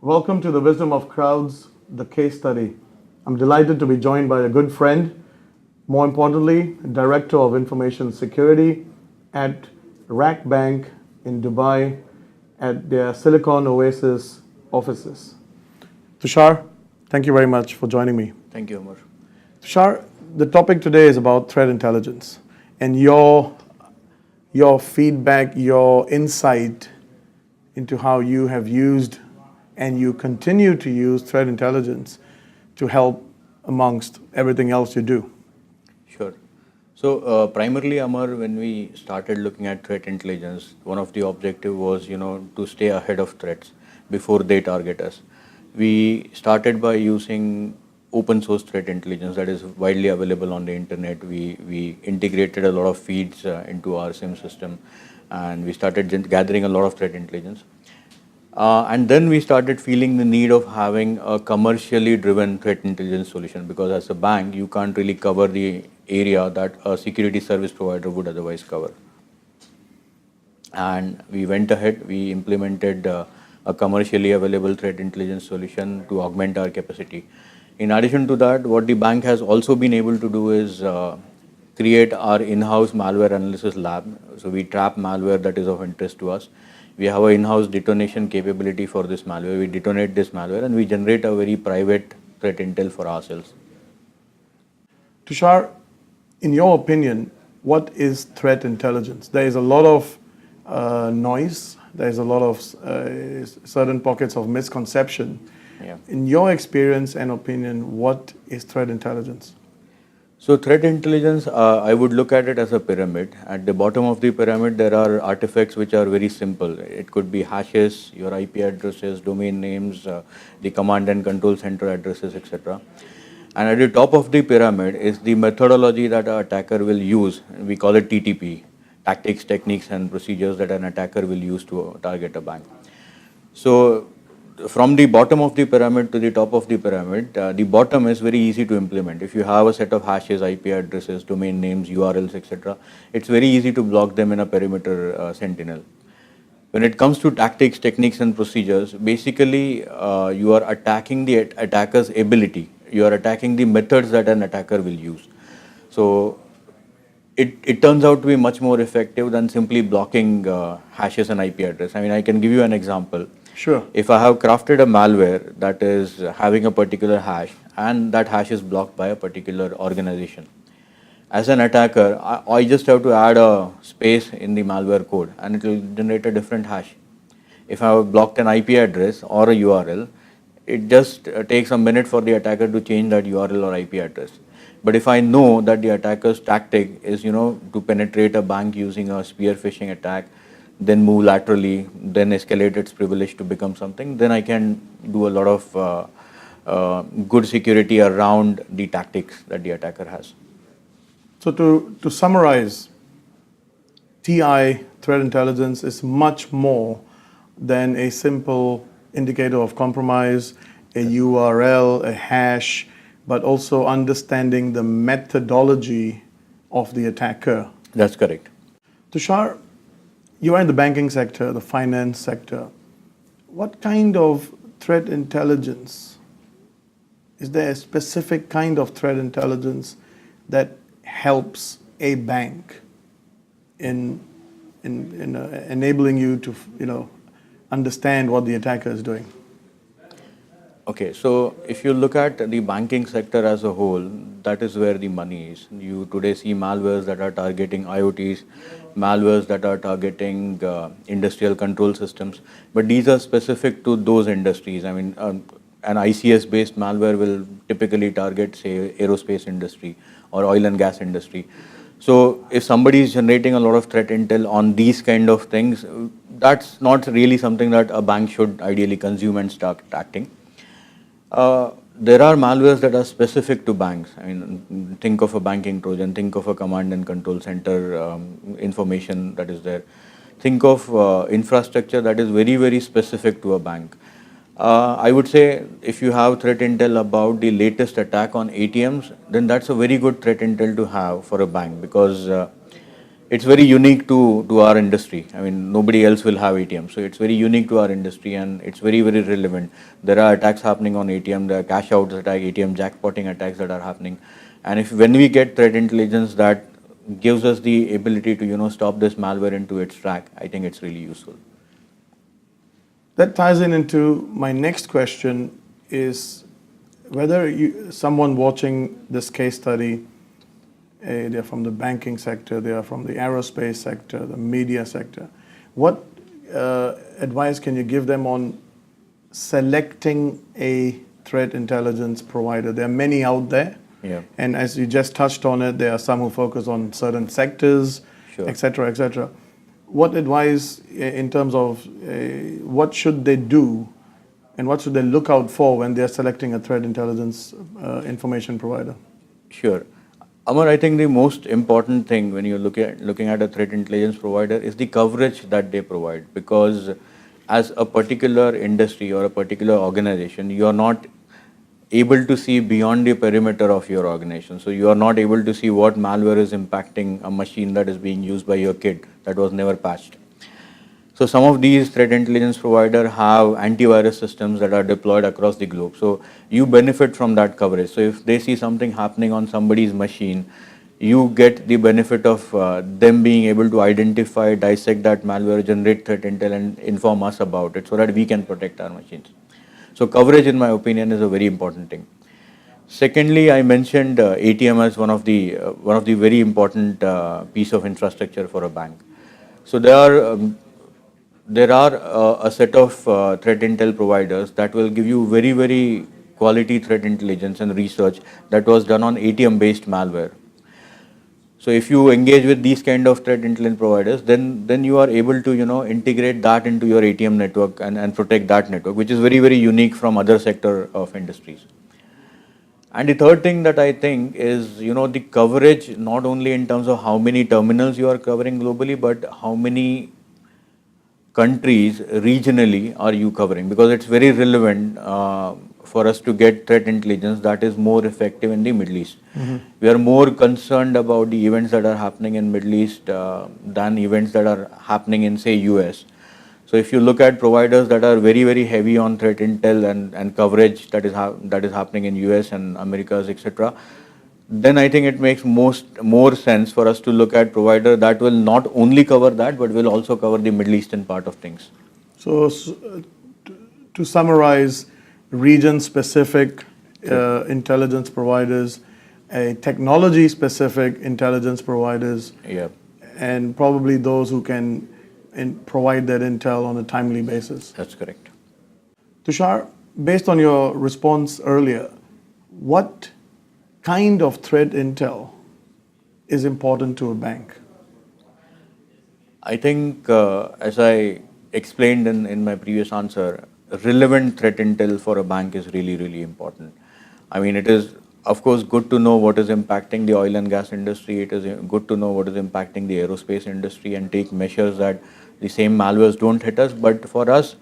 Welcome to the Wisdom of Crowds, the case study. I'm delighted to be joined by a good friend, more importantly, Director of Information Security at Rakbank in Dubai at their Silicon Oasis offices. Tushar, thank you very much for joining me. Thank you, Amar. Tushar, the topic today is about threat intelligence and your feedback, your insight into how you have used and you continue to use threat intelligence to help amongst everything else you do. Sure. So primarily, Amar, when we started looking at threat intelligence, one of the objective was, to stay ahead of threats before they target us. We started by using open source threat intelligence that is widely available on the internet. We integrated a lot of feeds into our SIEM system, and we started gathering a lot of threat intelligence. And then we started feeling the need of having a commercially driven threat intelligence solution, because as a bank, you can't really cover the area that a security service provider would otherwise cover. And we went ahead, we implemented a commercially available threat intelligence solution to augment our capacity. In addition to that, what the bank has also been able to do is create our in-house malware analysis lab. So we trap malware that is of interest to us. We have an in-house detonation capability for this malware. We detonate this malware and we generate a very private threat intel for ourselves. Tushar, in your opinion, what is threat intelligence? There is a lot of noise. There is a lot of certain pockets of misconception. Yeah. In your experience and opinion, what is threat intelligence? So threat intelligence, I would look at it as a pyramid. At the bottom of the pyramid, there are artifacts which are very simple. It could be hashes, your IP addresses, domain names, the command and control center addresses, etc. And at the top of the pyramid is the methodology that an attacker will use. We call it TTP, tactics, techniques, and procedures that an attacker will use to target a bank. So from the bottom of the pyramid to the top of the pyramid, the bottom is very easy to implement. If you have a set of hashes, IP addresses, domain names, URLs, etc., it's very easy to block them in a perimeter sentinel. When it comes to tactics, techniques, and procedures, basically you are attacking the attacker's ability. You are attacking the methods that an attacker will use. So it turns out to be much more effective than simply blocking hashes and IP address. I mean, I can give you an example. Sure. If I have crafted a malware that is having a particular hash and that hash is blocked by a particular organization, as an attacker, I just have to add a space in the malware code and it will generate a different hash. If I have blocked an IP address or a URL, it just takes a minute for the attacker to change that URL or IP address. But if I know that the attacker's tactic is, to penetrate a bank using a spear phishing attack, then move laterally, then escalate its privilege to become something, then I can do a lot of good security around the tactics that the attacker has. So to summarize, TI, threat intelligence, is much more than a simple indicator of compromise, a URL, a hash, but also understanding the methodology of the attacker. That's correct. Tushar, you are in the banking sector, the finance sector. What kind of threat intelligence? Is there a specific kind of threat intelligence that helps a bank in enabling you to, understand what the attacker is doing? Okay, so if you look at the banking sector as a whole, that is where the money is. You today see malwares that are targeting IoTs, malwares that are targeting industrial control systems, but these are specific to those industries. I mean, an ICS-based malware will typically target, say, aerospace industry or oil and gas industry. So if somebody is generating a lot of threat intel on these kind of things, that's not really something that a bank should ideally consume and start acting. There are malwares that are specific to banks. I mean, think of a banking Trojan, think of a command and control center information that is there. Think of infrastructure that is very, very specific to a bank. I would say if you have threat intel about the latest attack on ATMs, then that's a very good threat intel to have for a bank, because It's very unique to our industry. I mean, nobody else will have ATM. So it's very unique to our industry and it's very, very relevant. There are attacks happening on ATM, there are cash outs attack, ATM jackpotting attacks that are happening. And if when we get threat intelligence that gives us the ability to, stop this malware into its track, I think it's really useful. That ties into my next question is whether someone watching this case study, they're from the banking sector, they are from the aerospace sector, the media sector. What advice can you give them on selecting a threat intelligence provider? There are many out there. Yeah. And as you just touched on it, there are some who focus on certain sectors, Sure. et cetera, et cetera. What advice in terms of what should they do and what should they look out for when they're selecting a threat intelligence information provider? Sure. Amar, I think the most important thing when you're looking at a threat intelligence provider is the coverage that they provide, because as a particular industry or a particular organization, you are not able to see beyond the perimeter of your organization. So you are not able to see what malware is impacting a machine that is being used by your kid that was never patched. So some of these threat intelligence providers have antivirus systems that are deployed across the globe. So you benefit from that coverage. So if they see something happening on somebody's machine, you get the benefit of them being able to identify, dissect that malware, generate threat intel and inform us about it so that we can protect our machines. So coverage, in my opinion, is a very important thing. Secondly, I mentioned ATM as one of the very important piece of infrastructure for a bank. So there are a set of threat intel providers that will give you very, very quality threat intelligence and research that was done on ATM based malware. So if you engage with these kind of threat intelligence providers, then you are able to integrate that into your ATM network and protect that network, which is very, very unique from other sector of industries. And the third thing that I think is the coverage, not only in terms of how many terminals you are covering globally, but how many countries regionally are you covering, because it's very relevant for us to get threat intelligence that is more effective in the Middle East. Mm-hmm. We are more concerned about the events that are happening in Middle East than events that are happening in, say, US. So if you look at providers that are very, very heavy on threat intel and coverage that is happening in US and Americas, etc., then I think it makes more sense for us to look at provider that will not only cover that, but will also cover the Middle Eastern part of things. So to summarize, region-specific intelligence providers, technology-specific intelligence providers, yeah, and probably those who can provide that intel on a timely basis. That's correct. Tushar, based on your response earlier, what kind of threat intel is important to a bank? I think, as I explained in my previous answer, relevant threat intel for a bank is really, really important. I mean, it is, of course, good to know what is impacting the oil and gas industry. It is good to know what is impacting the aerospace industry and take measures that the same malwares don't hit us. But for us,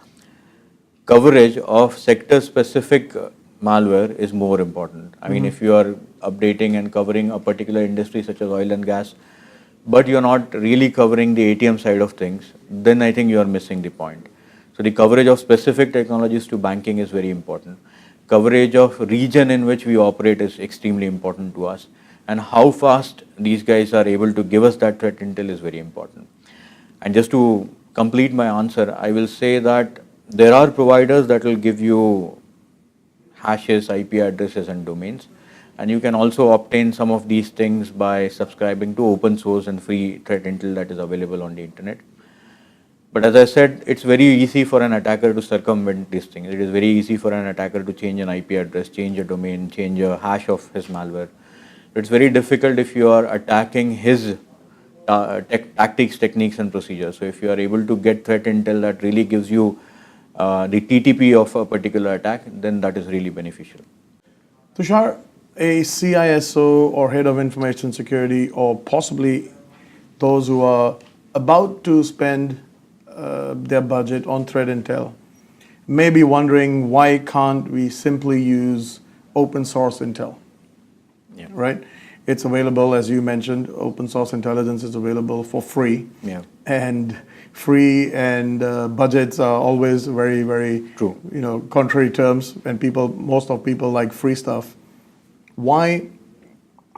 coverage of sector-specific malware is more important. I mean, if you are updating and covering a particular industry such as oil and gas, but you're not really covering the ATM side of things, then I think you are missing the point. So the coverage of specific technologies to banking is very important. Coverage of region in which we operate is extremely important to us. And how fast these guys are able to give us that threat intel is very important. And just to complete my answer, I will say that there are providers that will give you hashes, IP addresses and domains. And you can also obtain some of these things by subscribing to open source and free threat intel that is available on the internet. But as I said, it's very easy for an attacker to circumvent these things. It is very easy for an attacker to change an IP address, change a domain, change a hash of his malware. It's very difficult if you are attacking his tactics, techniques and procedures. So if you are able to get threat intel that really gives you the TTP of a particular attack, then that is really beneficial. Tushar, a CISO or head of information security, or possibly those who are about to spend their budget on threat intel, may be wondering, why can't we simply use open source intel? Yeah. Right? It's available, as you mentioned, open source intelligence is available for free. Yeah. And free and budgets are always very, very True. contrary terms, and most of people like free stuff. Why,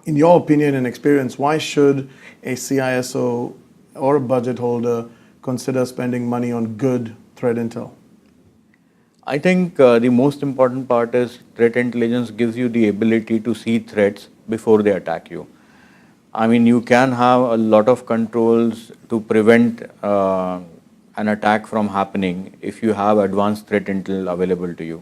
in your opinion and experience, why should a CISO or a budget holder consider spending money on good threat intel? I think the most important part is threat intelligence gives you the ability to see threats before they attack you. I mean, you can have a lot of controls to prevent an attack from happening if you have advanced threat intel available to you.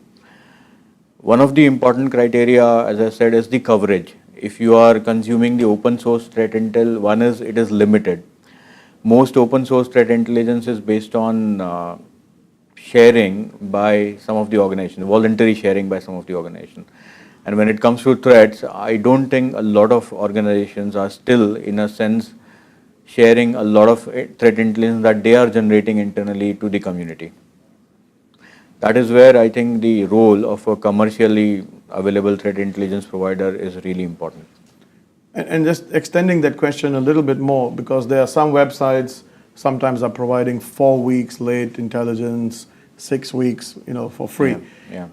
One of the important criteria, as I said, is the coverage. If you are consuming the open source threat intel, one is it is limited. Most open source threat intelligence is based on sharing by some of the organizations, voluntary sharing by some of the organizations. And when it comes to threats, I don't think a lot of organizations are still, in a sense, sharing a lot of threat intelligence that they are generating internally to the community. That is where I think the role of a commercially available threat intelligence provider is really important. And just extending that question a little bit more, because there are some websites sometimes are providing 4 weeks late intelligence, 6 weeks, for free. Yeah.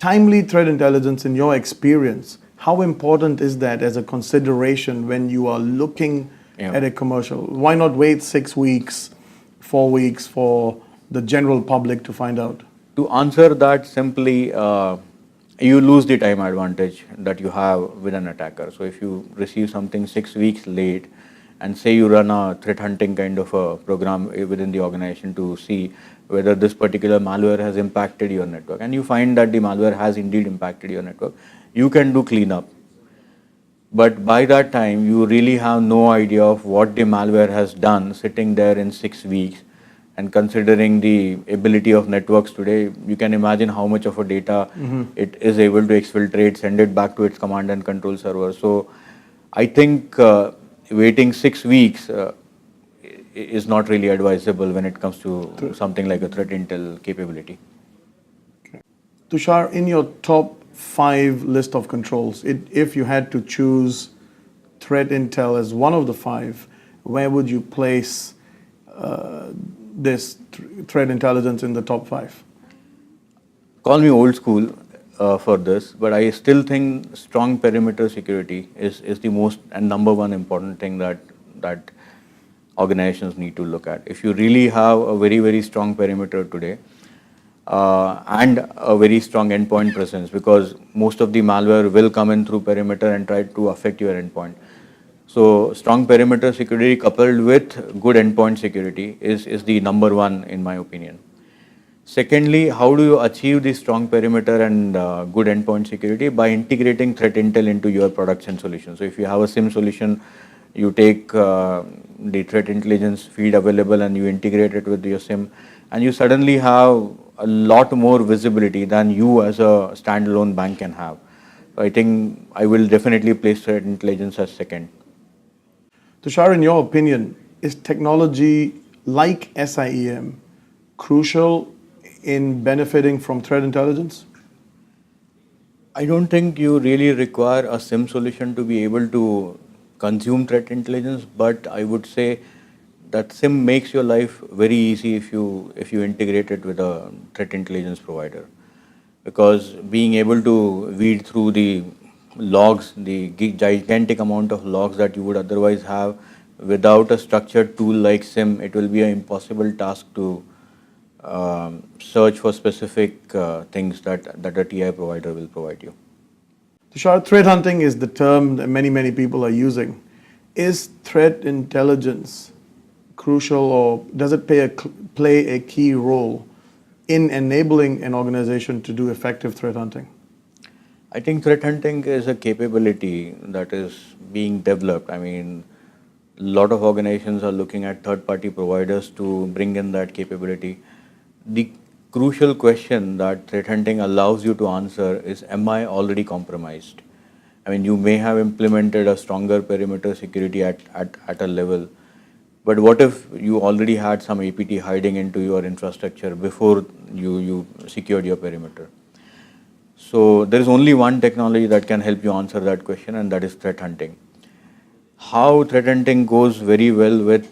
Timely threat intelligence, in your experience, how important is that as a consideration when you are looking at a commercial? Why not wait 6 weeks, 4 weeks for the general public to find out? To answer that simply, you lose the time advantage that you have with an attacker. So if you receive something 6 weeks late, and say you run a threat hunting kind of a program within the organization to see whether this particular malware has impacted your network, and you find that the malware has indeed impacted your network, you can do cleanup. But by that time, you really have no idea of what the malware has done sitting there in 6 weeks. And considering the ability of networks today, you can imagine how much of a data it is able to exfiltrate, send it back to its command and control server. So I think waiting 6 weeks is not really advisable when it comes to something like a threat intel capability. Okay. Tushar, in your top 5 list of controls, if you had to choose threat intel as one of the 5, where would you place this threat intelligence in the top 5? Call me old school for this, but I still think strong perimeter security is the most and number one important thing that organizations need to look at. If you really have a very, very strong perimeter today and a very strong endpoint presence, because most of the malware will come in through perimeter and try to affect your endpoint. So strong perimeter security coupled with good endpoint security is the number one in my opinion. Secondly, how do you achieve the strong perimeter and good endpoint security? By integrating threat intel into your products and solutions. So if you have a SIEM solution, you take the threat intelligence feed available and you integrate it with your SIEM, and you suddenly have a lot more visibility than you as a standalone bank can have. I think I will definitely place threat intelligence as second. Tushar, in your opinion, is technology like SIEM crucial in benefiting from threat intelligence? I don't think you really require a SIEM solution to be able to consume threat intelligence, but I would say that SIEM makes your life very easy if you integrate it with a threat intelligence provider. Because being able to weed through the logs, the gigantic amount of logs that you would otherwise have without a structured tool like SIEM, it will be an impossible task to search for specific things that a TI provider will provide you. Tushar, threat hunting is the term that many people are using. Is threat intelligence crucial, or does it play a key role in enabling an organization to do effective threat hunting? I think threat hunting is a capability that is being developed. I mean, a lot of organizations are looking at third-party providers to bring in that capability. The crucial question that threat hunting allows you to answer is, am I already compromised? I mean, you may have implemented a stronger perimeter security at a level, but what if you already had some APT hiding into your infrastructure before you secured your perimeter? So there is only one technology that can help you answer that question, and that is threat hunting. How threat hunting goes very well with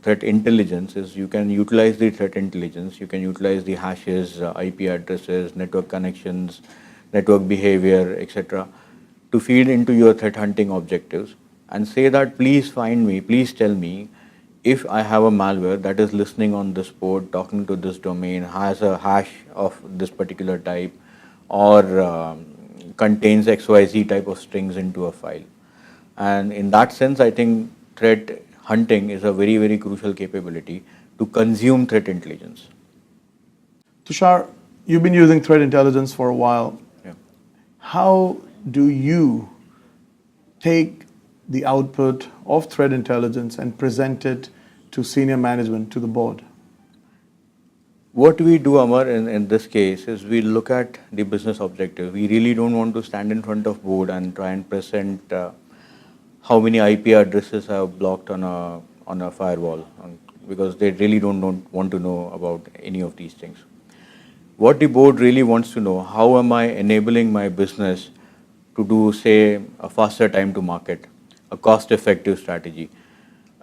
threat intelligence is you can utilize the threat intelligence, you can utilize the hashes, IP addresses, network connections, network behavior, etc. to feed into your threat hunting objectives and say that please find me, please tell me if I have a malware that is listening on this port, talking to this domain, has a hash of this particular type, or contains XYZ type of strings into a file. And in that sense, I think threat hunting is a very, very crucial capability to consume threat intelligence. Tushar, you've been using threat intelligence for a while. Yeah. How do you take the output of threat intelligence and present it to senior management, to the board? What we do, Amar, in this case is we look at the business objective. We really don't want to stand in front of board and try and present how many IP addresses I have blocked on a firewall, because they really don't want to know about any of these things. What the board really wants to know, how am I enabling my business to do, say, a faster time to market, a cost-effective strategy?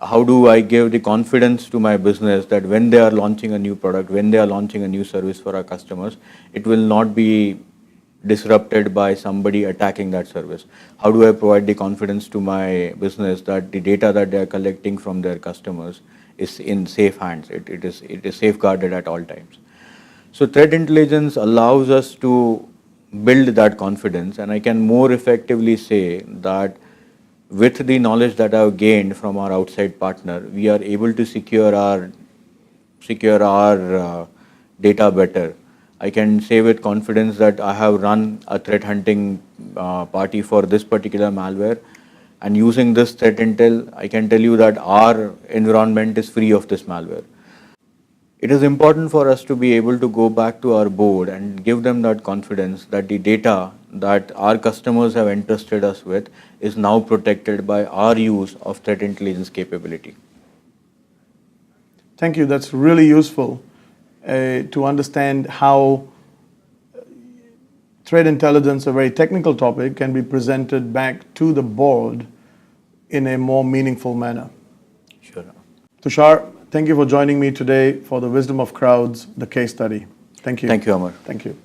How do I give the confidence to my business that when they are launching a new product, when they are launching a new service for our customers, it will not be disrupted by somebody attacking that service? How do I provide the confidence to my business that the data that they are collecting from their customers is in safe hands? It is safeguarded at all times. So threat intelligence allows us to build that confidence, and I can more effectively say that with the knowledge that I've gained from our outside partner, we are able to secure our data better. I can say with confidence that I have run a threat hunting party for this particular malware, and using this threat intel, I can tell you that our environment is free of this malware. It is important for us to be able to go back to our board and give them that confidence that the data that our customers have entrusted us with is now protected by our use of threat intelligence capability. Thank you. That's really useful to understand how threat intelligence, a very technical topic, can be presented back to the board in a more meaningful manner. Sure. Tushar, thank you for joining me today for the Wisdom of Crowds, the case study. Thank you. Thank you, Amar. Thank you.